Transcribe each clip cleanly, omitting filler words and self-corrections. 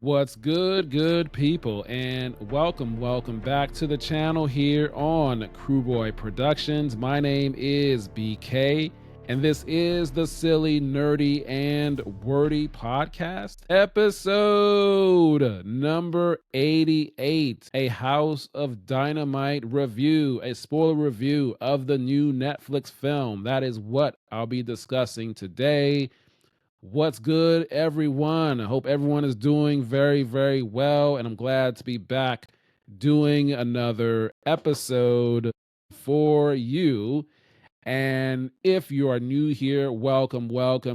What's good people, and welcome back to the channel here on Kruboy Productions. My name is BK, and this is the Silly Nerdy and Wordy Podcast, episode number 88, A House of Dynamite review, a spoiler review of the new Netflix film. That is what I'll be discussing today. What's good, everyone? I hope everyone is doing very well, and I'm glad to be back doing another episode for you. And if you are new here, welcome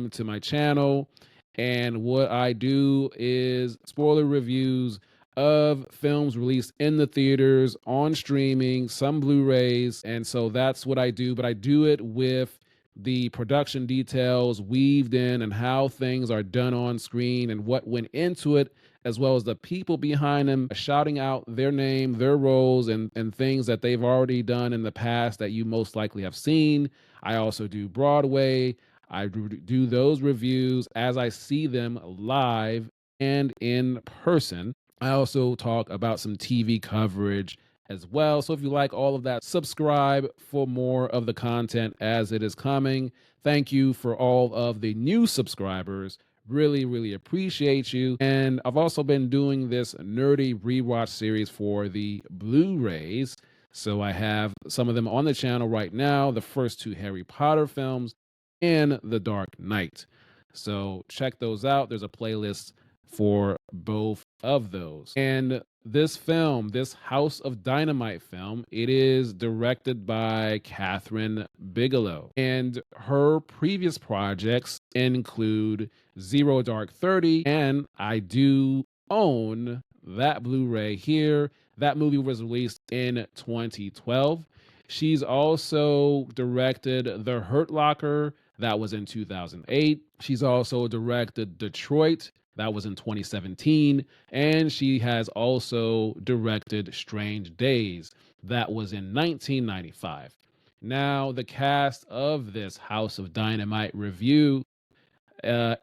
to my channel. And what I do is spoiler reviews of films released in the theaters, on streaming, some Blu-rays. And so that's what I do, but I do it with the production details weaved in and how things are done on screen and what went into it, as well as the people behind them shouting out their name, their roles, and things that they've already done in the past that you most likely have seen. I also do Broadway. I do those reviews as I see them live and in person. I also talk about some TV coverage as well. So if you like all of that, subscribe for more of the content as it is coming. Thank you for all of the new subscribers. Really appreciate you. And I've also been doing this nerdy rewatch series for the Blu-rays. So I have some of them on the channel right now, the first two Harry Potter films and The Dark Knight. So check those out. There's a playlist for both of those. And this film, this House of Dynamite film, it is directed by Kathryn Bigelow. And her previous projects include Zero Dark 30, and I do own that Blu-ray here. That movie was released in 2012. She's also directed The Hurt Locker, that was in 2008. She's also directed Detroit, that was in 2017. And she has also directed Strange Days. That was in 1995. Now, the cast of this House of Dynamite review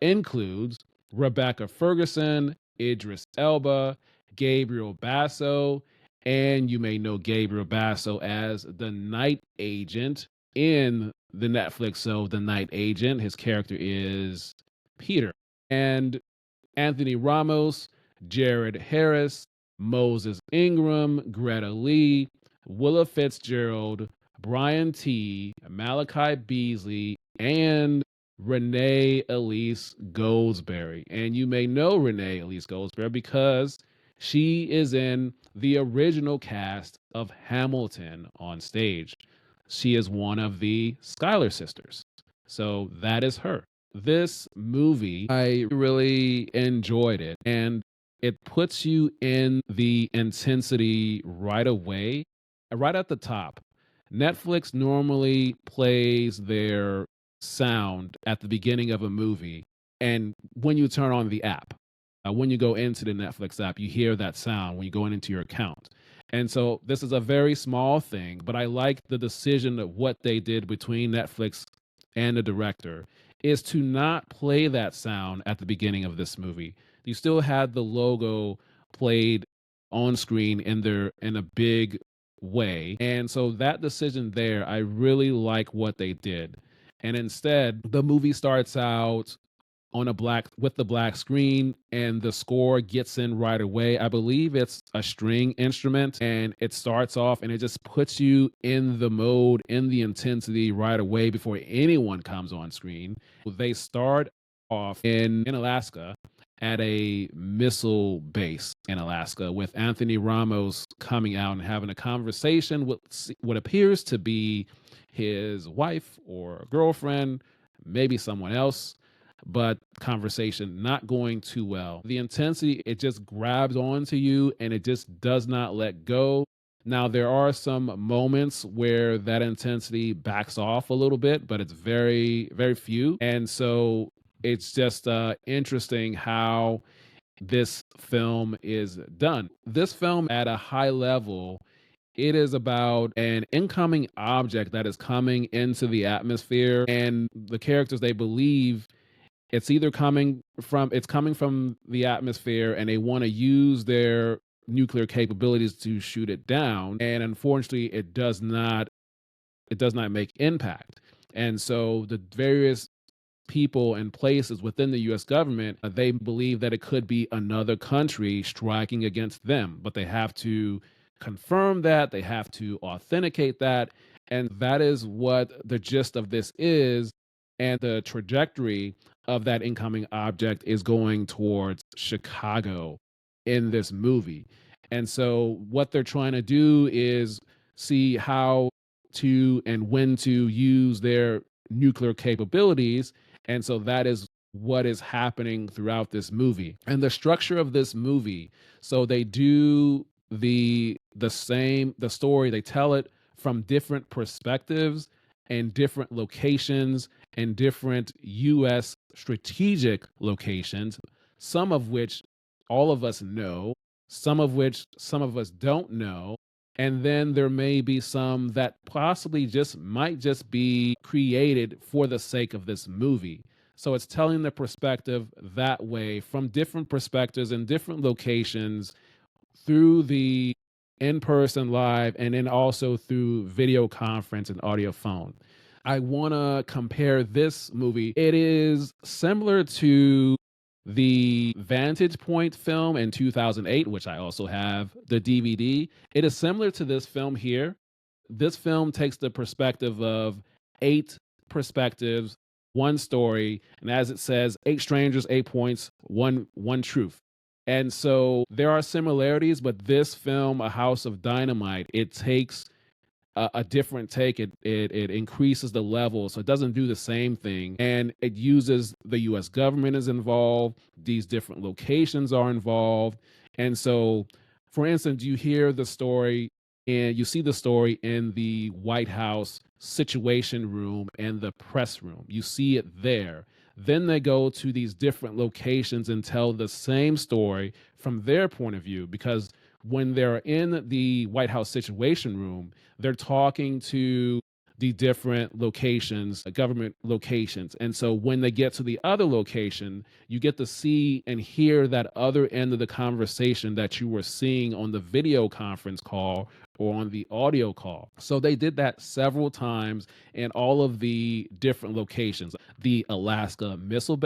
includes Rebecca Ferguson, Idris Elba, Gabriel Basso, and you may know Gabriel Basso as the Night Agent in the Netflix show The Night Agent. His character is Peter. And Anthony Ramos, Jared Harris, Moses Ingram, Greta Lee, Willa Fitzgerald, Brian T., Malachi Beasley, and Renee Elise Goldsberry. And you may know Renee Elise Goldsberry because she is in the original cast of Hamilton on stage. She is one of the Schuyler sisters. So that is her. This movie, I really enjoyed it, and it puts you in the intensity right away, right at the top. Netflix normally plays their sound at the beginning of a movie, and when you turn on the app, when you go into the Netflix app, you hear that sound when you go into your account. And so this is a very small thing, but I like the decision of what they did between Netflix and the director is to not play that sound at the beginning of this movie. You still had the logo played on screen in a big way. And so that decision there, I really like what they did. And instead, the movie starts out on with the black screen, and the score gets in right away. I believe it's a string instrument, and it starts off and it just puts you in the mode, in the intensity right away before anyone comes on screen. They start off in Alaska at a missile base in Alaska with Anthony Ramos coming out and having a conversation with what appears to be his wife or girlfriend, maybe someone else, but conversation not going too well. The intensity, it just grabs onto you and it just does not let go. Now, there are some moments where that intensity backs off a little bit, but it's very few. And so it's just interesting how this film is done. This film at a high level, it is about an incoming object that is coming into the atmosphere, and the characters, they believe it's coming from the atmosphere, and they want to use their nuclear capabilities to shoot it down. And unfortunately, it does not make impact. And so the various people and places within the US government, they believe that it could be another country striking against them, but they have to confirm that, they have to authenticate that. And that is what the gist of this is. And the trajectory of that incoming object is going towards Chicago in this movie. And so what they're trying to do is see how to and when to use their nuclear capabilities. And so that is what is happening throughout this movie. And the structure of this movie, so they do the story, they tell it from different perspectives and different locations and different US strategic locations, some of which all of us know, some of which some of us don't know. And then there may be some that possibly just might just be created for the sake of this movie. So it's telling the perspective that way from different perspectives and different locations through the in-person live and then also through video conference and audio phone. I want to compare this movie. It is similar to the Vantage Point film in 2008, which I also have the DVD. It is similar to this film here. This film takes the perspective of 8 perspectives, one story, and as it says, 8 strangers, 8 points, one truth. And so there are similarities, but this film, A House of Dynamite, it takes a different take. It increases the level, so it doesn't do the same thing, and it uses the U.S. government is involved. These different locations are involved, and so, for instance, you hear the story and you see the story in the White House Situation Room and the press room. You see it there. Then they go to these different locations and tell the same story from their point of view, because when they're in the White House Situation Room, they're talking to the different locations, government locations. And so when they get to the other location, you get to see and hear that other end of the conversation that you were seeing on the video conference call or on the audio call. So they did that several times in all of the different locations. The Alaska Missile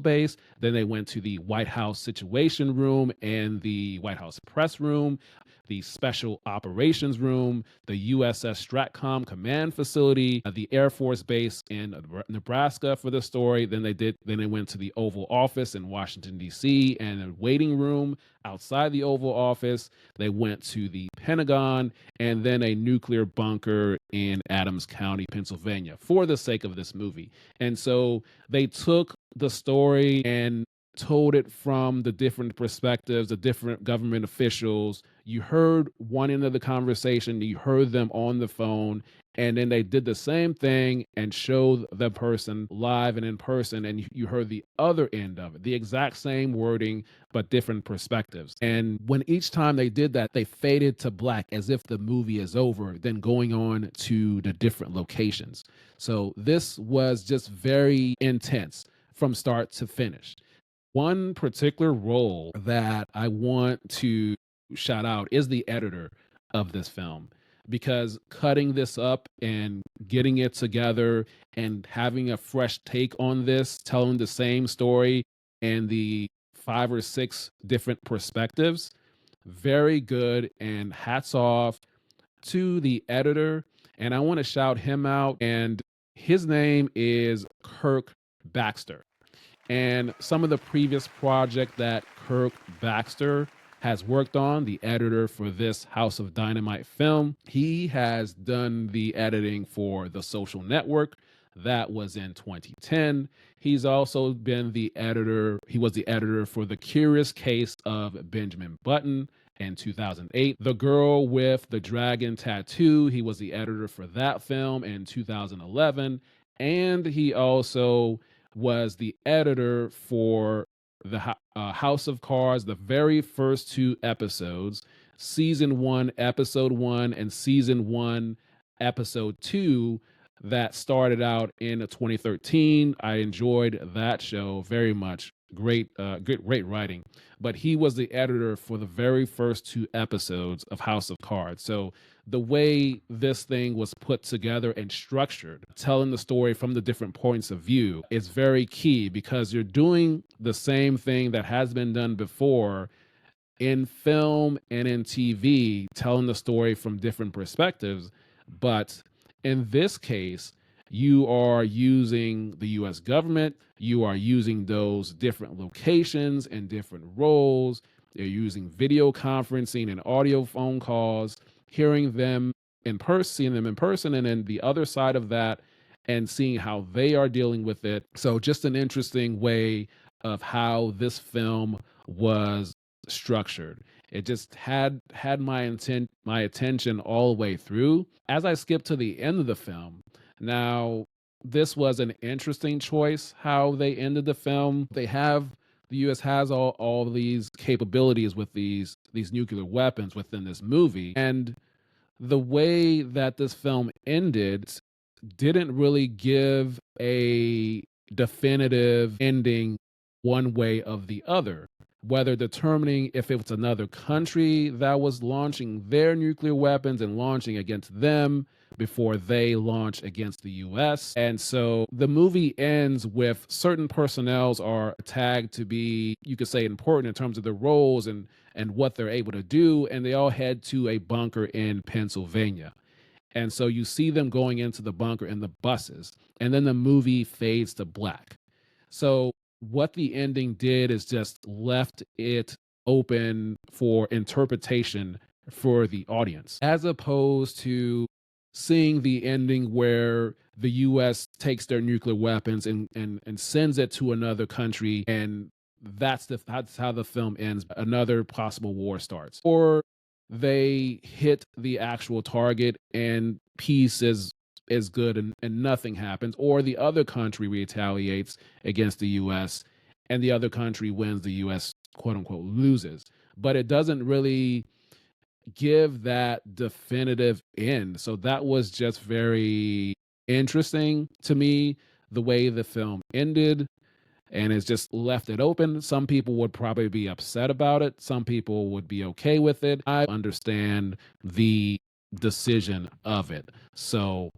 Base, then they went to the White House Situation Room and the White House Press Room, the Special Operations Room, the USS Stratcom Command Facility, the Air Force Base in Nebraska for the story. Then they went to the Oval Office in Washington, D.C., and a waiting room outside the Oval Office. They went to the Pentagon and then a nuclear bunker in Adams County, Pennsylvania, for the sake of this movie. And so they took the story and told it from the different perspectives, the different government officials. You heard one end of the conversation, you heard them on the phone, and then they did the same thing and showed the person live and in person, and you heard the other end of it, the exact same wording, but different perspectives. And when each time they did that, they faded to black as if the movie is over, then going on to the different locations. So this was just very intense from start to finish. One particular role that I want to shout out is the editor of this film, because cutting this up and getting it together and having a fresh take on this, telling the same story and the 5 or 6 different perspectives, very good, and hats off to the editor. And I want to shout him out, and his name is Kirk Baxter. And some of the previous project that Kirk Baxter has worked on, the editor for this House of Dynamite film, he has done the editing for The Social Network. That was in 2010. He's also been the editor. He was the editor for The Curious Case of Benjamin Button in 2008. The Girl with the Dragon Tattoo, he was the editor for that film in 2011. And he also was the editor for the House of Cards, the very first 2 episodes, season 1, episode 1, and season 1, episode 2. that started out in 2013. I enjoyed that show very much. Great writing. But he was the editor for the very first 2 episodes of House of Cards. So the way this thing was put together and structured, telling the story from the different points of view, is very key because you're doing the same thing that has been done before in film and in TV, telling the story from different perspectives. But in this case, you are using the US government, you are using those different locations and different roles. You're using video conferencing and audio phone calls, hearing them in person, seeing them in person, and then the other side of that and seeing how they are dealing with it. So just an interesting way of how this film was structured. It just had my attention all the way through. As I skipped to the end of the film, now this was an interesting choice how they ended the film. The US has all these capabilities with these nuclear weapons within this movie. And the way that this film ended didn't really give a definitive ending one way of the other, whether determining if it was another country that was launching their nuclear weapons and launching against them before they launch against the US. And so the movie ends with certain personnels are tagged to be, you could say, important in terms of their roles and what they're able to do, and they all head to a bunker in Pennsylvania. And so you see them going into the bunker in the buses, and then the movie fades to black. So what the ending did is just left it open for interpretation for the audience, as opposed to seeing the ending where the US takes their nuclear weapons and sends it to another country, and that's how the film ends. Another possible war starts. Or they hit the actual target and peace is good and nothing happens, or the other country retaliates against the US and the other country wins, the US quote unquote loses. But it doesn't really give that definitive end. So that was just very interesting to me, the way the film ended. And it's just left it open. Some people would probably be upset about it. Some people would be okay with it. I understand the decision of it. So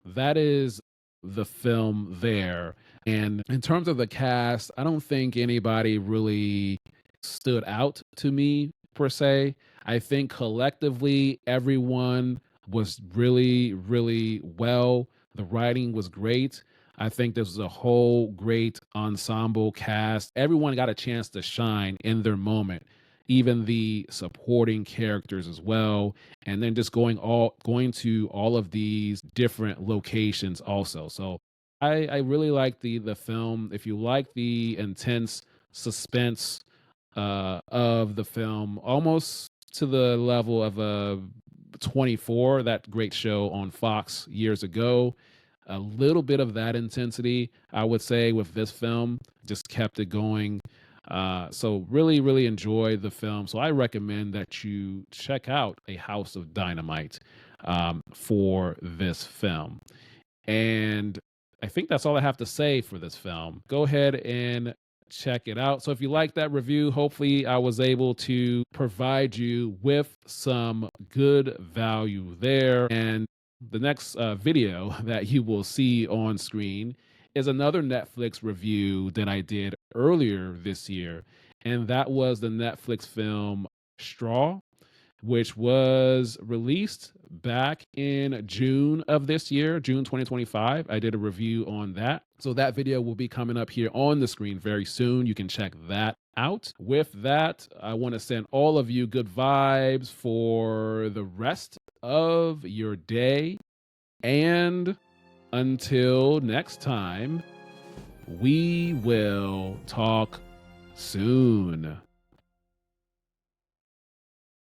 that is the film there. And in terms of the cast, I don't think anybody really stood out to me per se. I think collectively everyone was really, really well. The writing was great. I think this was a whole great ensemble cast. Everyone got a chance to shine in their moment, even the supporting characters as well. And then just going to all of these different locations also. So I really like the film. If you like the intense suspense of the film, almost to the level of a 24, that great show on Fox years ago. A little bit of that intensity, I would say, with this film, just kept it going. So really, really enjoyed the film. So I recommend that you check out A House of Dynamite for this film. And I think that's all I have to say for this film. Go ahead and check it out. So if you like that review, hopefully I was able to provide you with some good value there. And the next video that you will see on screen is another Netflix review that I did earlier this year. And that was the Netflix film Straw, which was released back in June of this year, June 2025. I did a review on that. So that video will be coming up here on the screen very soon. You can check that out. With that, I want to send all of you good vibes for the rest of your day. And until next time, we will talk soon.